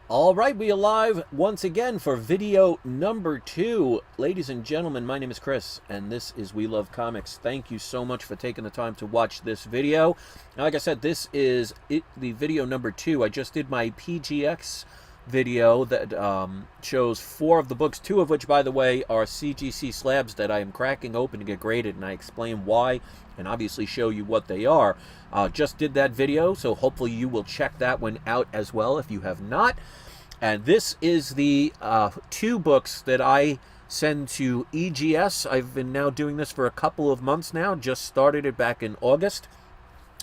All right, we are live once again for video number 2. Ladies and gentlemen, my name is Chris, and this is We Love Comics. Thank you so much for taking the time to watch this video. Now, like I said, this is the video number 2. I just did my PGX video that shows 4 of the books, 2 of which, by the way, are CGC slabs that I am cracking open to get graded, and I explain why and obviously show you what they are. Just did that video, so hopefully you will check that one out as well if you have not. And this is the 2 books that I send to EGS. I've been now doing this for a couple of months now. Just started it back in August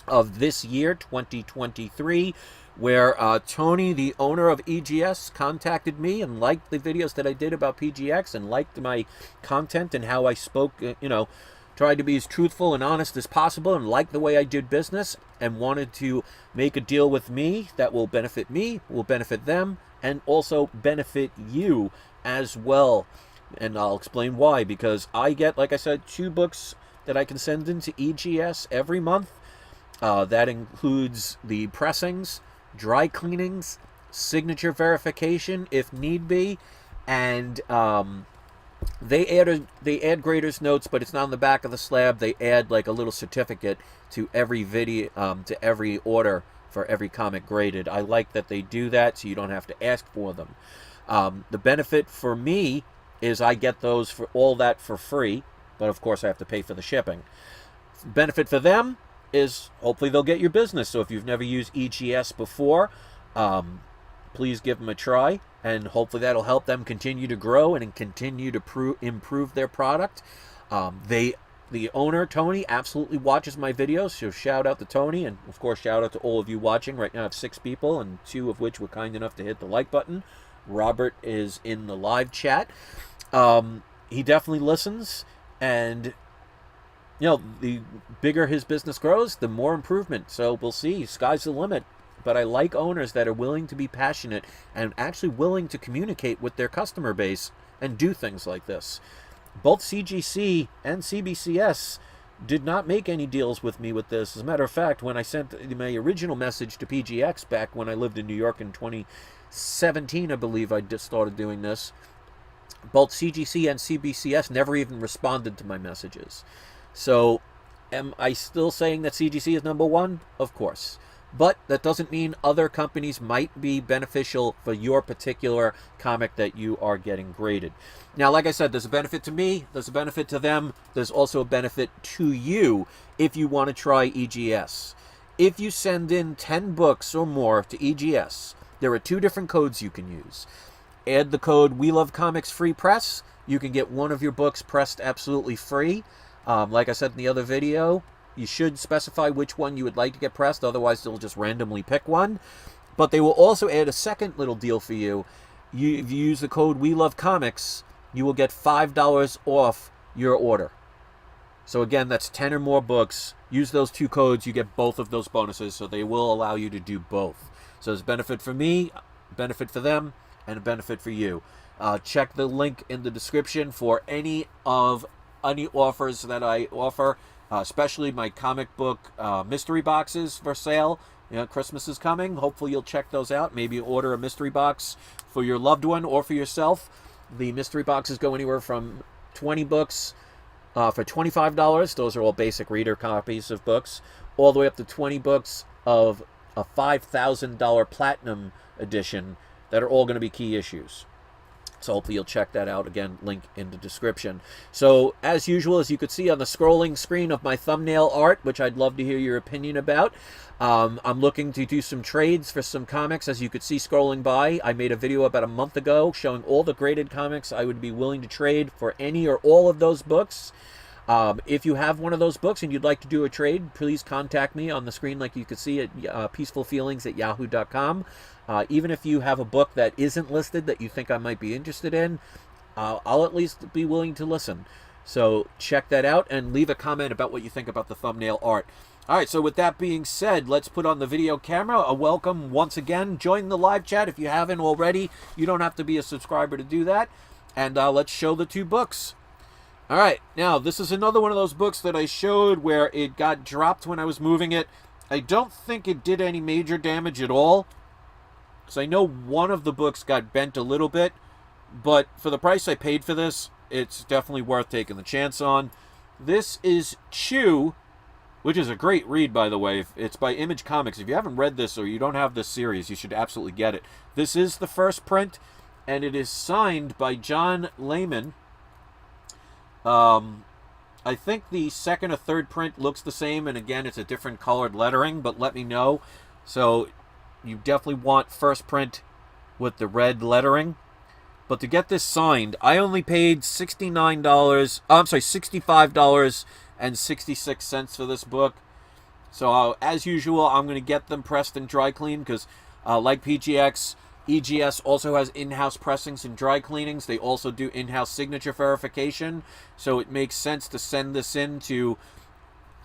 of this year, 2023, where Tony, the owner of EGS, contacted me and liked the videos that I did about PGX and liked my content and how I spoke, tried to be as truthful and honest as possible and liked the way I did business and wanted to make a deal with me that will benefit me, will benefit them, and also benefit you as well. And I'll explain why, because I get, like I said, 2 books that I can send into EGS every month. That includes the pressings, dry cleanings, signature verification if need be, and they add grader's notes, but it's not on the back of the slab. They add like a little certificate to every video, to every order for every comic graded. I like that they do that, so you don't have to ask for them. The benefit for me is I get those for all that for free, but of course I have to pay for the shipping. Benefit for them is hopefully they'll get your business. So if you've never used EGS before, please give them a try, and hopefully that'll help them continue to grow and continue to improve their product. The owner, Tony, absolutely watches my videos, so shout out to Tony, and of course shout out to all of you watching. Right now I have 6 people, and 2 of which were kind enough to hit the like button. Robert is in the live chat. He definitely listens, and the bigger his business grows, the more improvement. So we'll see. Sky's the limit. But I like owners that are willing to be passionate and actually willing to communicate with their customer base and do things like this. Both CGC and CBCS did not make any deals with me with this. As a matter of fact, when I sent my original message to PGX back when I lived in New York in 2017, I believe I just started doing this, both CGC and CBCS never even responded to my messages. So, am I still saying that CGC is number 1? Of course. But that doesn't mean other companies might be beneficial for your particular comic that you are getting graded. Now, like I said, there's a benefit to me, there's a benefit to them, there's also a benefit to you if you want to try EGS. If you send in 10 books or more to EGS, there are 2 different codes you can use. Add the code We Love Comics Free Press. You can get one of your books pressed absolutely free. Like I said in the other video, you should specify which one you would like to get pressed, otherwise they'll just randomly pick one. But they will also add a second little deal for you. If you use the code We Love Comics, you will get $5 off your order. So again, that's 10 or more books. Use those 2 codes, you get both of those bonuses, so they will allow you to do both. So there's a benefit for me, a benefit for them, and a benefit for you. Check the link in the description for any offers that I offer. Especially my comic book mystery boxes for sale. Christmas is coming. Hopefully you'll check those out. Maybe order a mystery box for your loved one or for yourself. The mystery boxes go anywhere from 20 books for $25. Those are all basic reader copies of books. All the way up to 20 books of a $5,000 platinum edition that are all going to be key issues. So hopefully you'll check that out. Again, link in the description. So as usual, as you could see on the scrolling screen of my thumbnail art, which I'd love to hear your opinion about, I'm looking to do some trades for some comics. As you could see scrolling by, I made a video about a month ago showing all the graded comics I would be willing to trade for any or all of those books. If you have one of those books and you'd like to do a trade, please contact me on the screen like you can see at peacefulfeelings@yahoo.com. Even if you have a book that isn't listed that you think I might be interested in, I'll at least be willing to listen. So check that out and leave a comment about what you think about the thumbnail art. All right, so with that being said, let's put on the video camera. A welcome once again. Join the live chat if you haven't already. You don't have to be a subscriber to do that. And let's show the 2 books. All right, now this is another one of those books that I showed where it got dropped when I was moving it. I don't think it did any major damage at all. because I know one of the books got bent a little bit, but for the price I paid for this, it's definitely worth taking the chance on. This is Chew, which is a great read, by the way. It's by Image Comics. If you haven't read this or you don't have this series, you should absolutely get it. This is the first print, and it is signed by John Layman. I think the second or third print looks the same, and again, it's a different colored lettering, but let me know. So you definitely want first print with the red lettering. But to get this signed, I only paid $65.66 for this book. So as usual, I'm going to get them pressed and dry cleaned because like PGX, EGS also has in-house pressings and dry cleanings. They also do in-house signature verification. So it makes sense to send this in to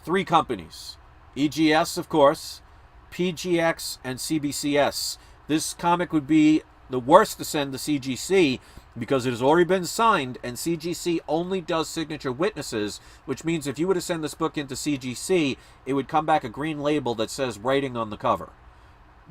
3 companies. EGS, of course, PGX, and CBCS. This comic would be the worst to send to CGC because it has already been signed, and CGC only does signature witnesses, which means if you were to send this book into CGC, it would come back a green label that says writing on the cover.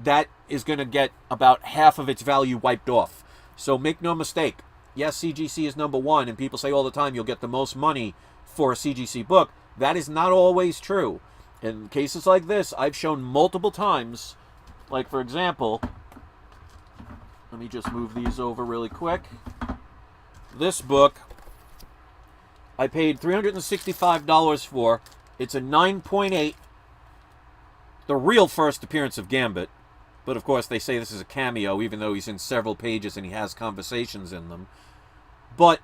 That is going to get about half of its value wiped off. So make no mistake. Yes, CGC is number 1, and people say all the time you'll get the most money for a CGC book. That is not always true. In cases like this, I've shown multiple times, like for example, let me just move these over really quick. This book, I paid $365 for. It's a 9.8, the real first appearance of Gambit. But of course, they say this is a cameo, even though he's in several pages and he has conversations in them. But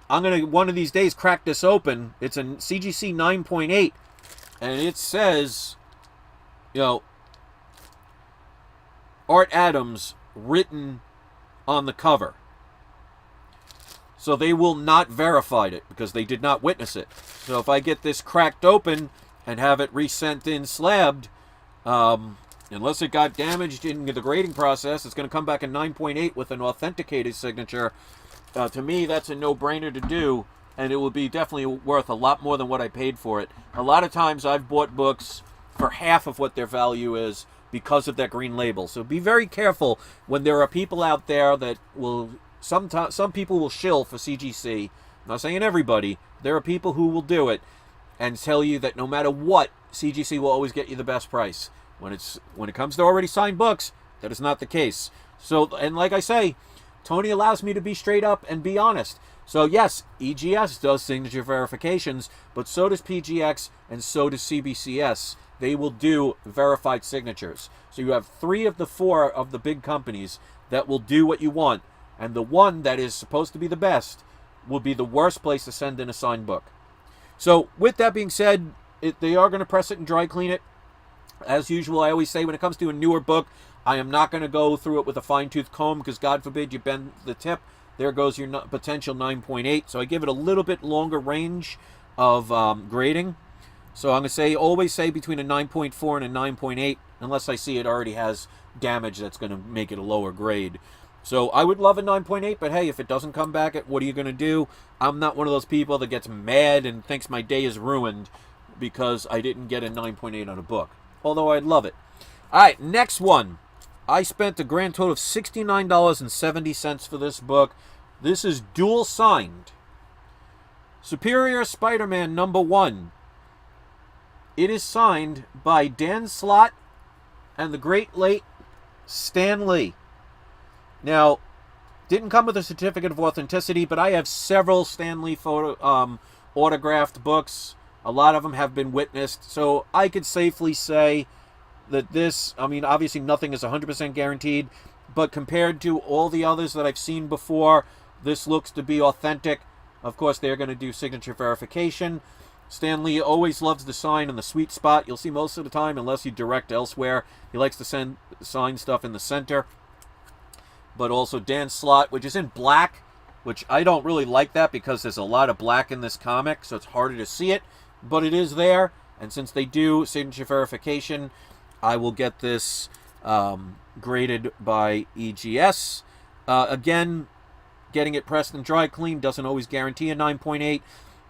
I'm going to, one of these days, crack this open. It's a CGC 9.8, and it says, you know, Art Adams written on the cover. So they will not verify it because they did not witness it. So if I get this cracked open and have it resent in slabbed, unless it got damaged in the grading process, it's going to come back a 9.8 with an authenticated signature. To me, that's a no-brainer to do, and it will be definitely worth a lot more than what I paid for it. A lot of times I've bought books for half of what their value is because of that green label. So be very careful when there are people out there that will, some people will shill for CGC. I'm not saying everybody. There are people who will do it and tell you that no matter what, CGC will always get you the best price. When it comes to already signed books, that is not the case. So, and like I say, Tony allows me to be straight up and be honest. So yes, EGS does signature verifications, but so does PGX and so does CBCS. They will do verified signatures. So you have 3 of the 4 of the big companies that will do what you want, and the one that is supposed to be the best will be the worst place to send in a signed book. So with that being said, they are going to press it and dry clean it. As usual, I always say when it comes to a newer book, I am not going to go through it with a fine-tooth comb because God forbid you bend the tip. There goes your potential 9.8. So I give it a little bit longer range of grading. So I'm going to say, always say between a 9.4 and a 9.8, unless I see it already has damage that's going to make it a lower grade. So I would love a 9.8, but hey, if it doesn't come back, what are you going to do? I'm not one of those people that gets mad and thinks my day is ruined because I didn't get a 9.8 on a book. Although I'd love it. All right, next one. I spent a grand total of $69.70 for this book. This is dual signed. Superior Spider-Man #1. It is signed by Dan Slott and the great late Stan Lee. Now, didn't come with a certificate of authenticity, but I have several Stan Lee autographed books. A lot of them have been witnessed, so I could safely say that this, I mean, obviously nothing is 100% guaranteed, but compared to all the others that I've seen before, this looks to be authentic. Of course, they're going to do signature verification. Stan Lee always loves the sign in the sweet spot. You'll see most of the time, unless you direct elsewhere, he likes to sign stuff in the center. But also Dan Slott, which is in black, which I don't really like that because there's a lot of black in this comic, so it's harder to see it. But it is there, and since they do signature verification, I will get this graded by EGS. Again, getting it pressed and dry clean doesn't always guarantee a 9.8,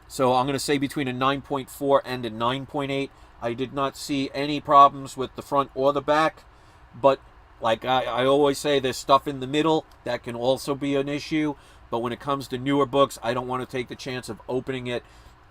so I'm going to say between a 9.4 and a 9.8. I did not see any problems with the front or the back, but Like I always say, there's stuff in the middle that can also be an issue. But when it comes to newer books, I don't want to take the chance of opening it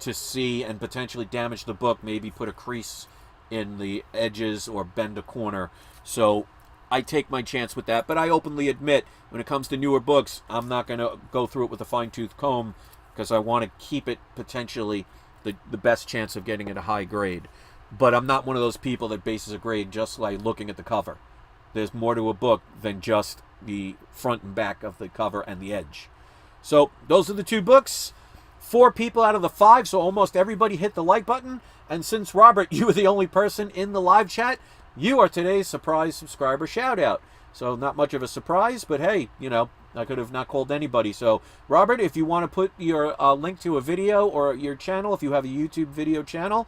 to see and potentially damage the book, maybe put a crease in the edges or bend a corner. So I take my chance with that. But I openly admit, when it comes to newer books, I'm not going to go through it with a fine-tooth comb, because I want to keep it potentially the best chance of getting it a high grade. But I'm not one of those people that bases a grade just like looking at the cover. There's more to a book than just the front and back of the cover and the edge. So those are the two books. 4 people out of the 5, so almost everybody hit the like button. And since, Robert, you were the only person in the live chat, you are today's surprise subscriber shout out. So not much of a surprise, but hey, you know, I could have not called anybody. So, Robert, if you want to put your link to a video or your channel, if you have a YouTube video channel,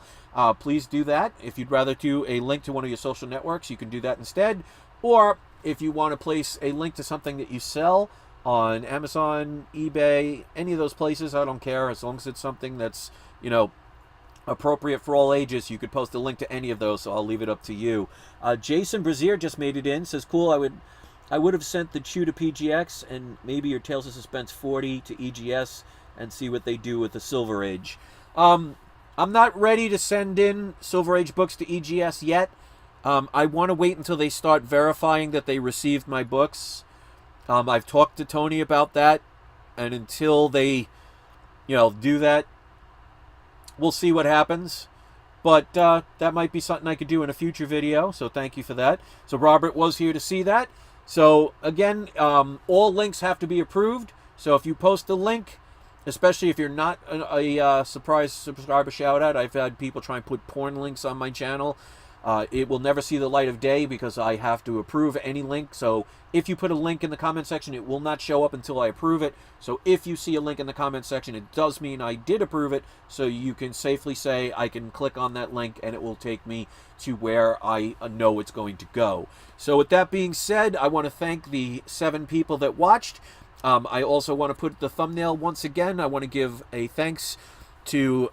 please do that. If you'd rather do a link to one of your social networks, you can do that instead. Or if you want to place a link to something that you sell on Amazon, eBay, any of those places, I don't care. As long as it's something that's, you know, appropriate for all ages, you could post a link to any of those, so I'll leave it up to you. Jason Brazier just made it in, says, cool, I would have sent the Chew to PGX and maybe your Tales of Suspense 40 to EGS and see what they do with the Silver Age. I'm not ready to send in Silver Age books to EGS yet. I want to wait until they start verifying that they received my books. I've talked to Tony about that, and until they, you know, do that, we'll see what happens. But that might be something I could do in a future video, so thank you for that. So Robert was here to see that. So again, all links have to be approved. So if you post a link, especially if you're not a surprise subscriber shout out, I've had people try and put porn links on my channel. It will never see the light of day because I have to approve any link. So if you put a link in the comment section, it will not show up until I approve it. So if you see a link in the comment section, it does mean I did approve it. So you can safely say I can click on that link and it will take me to where I know it's going to go. So with that being said, I want to thank the 7 people that watched. I also want to put the thumbnail once again. I want to give a thanks to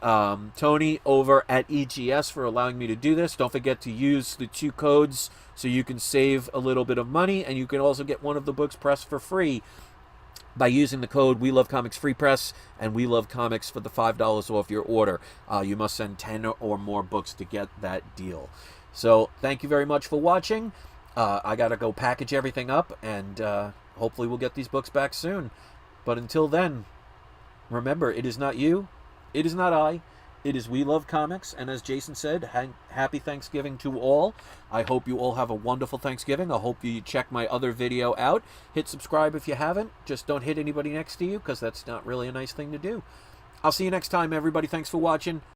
Tony over at EGS for allowing me to do this. Don't forget to use the 2 codes so you can save a little bit of money, and you can also get one of the books pressed for free by using the code We Love Comics Free Press and We Love Comics for the $5 off your order. You must send 10 or more books to get that deal. So thank you very much for watching. I gotta go package everything up, and hopefully we'll get these books back soon. But until then, remember, it is not you, it is not I, it is We Love Comics. And as Jason said, happy Thanksgiving to all. I hope you all have a wonderful Thanksgiving. I hope you check my other video out. Hit subscribe if you haven't. Just don't hit anybody next to you, because that's not really a nice thing to do. I'll see you next time, everybody. Thanks for watching.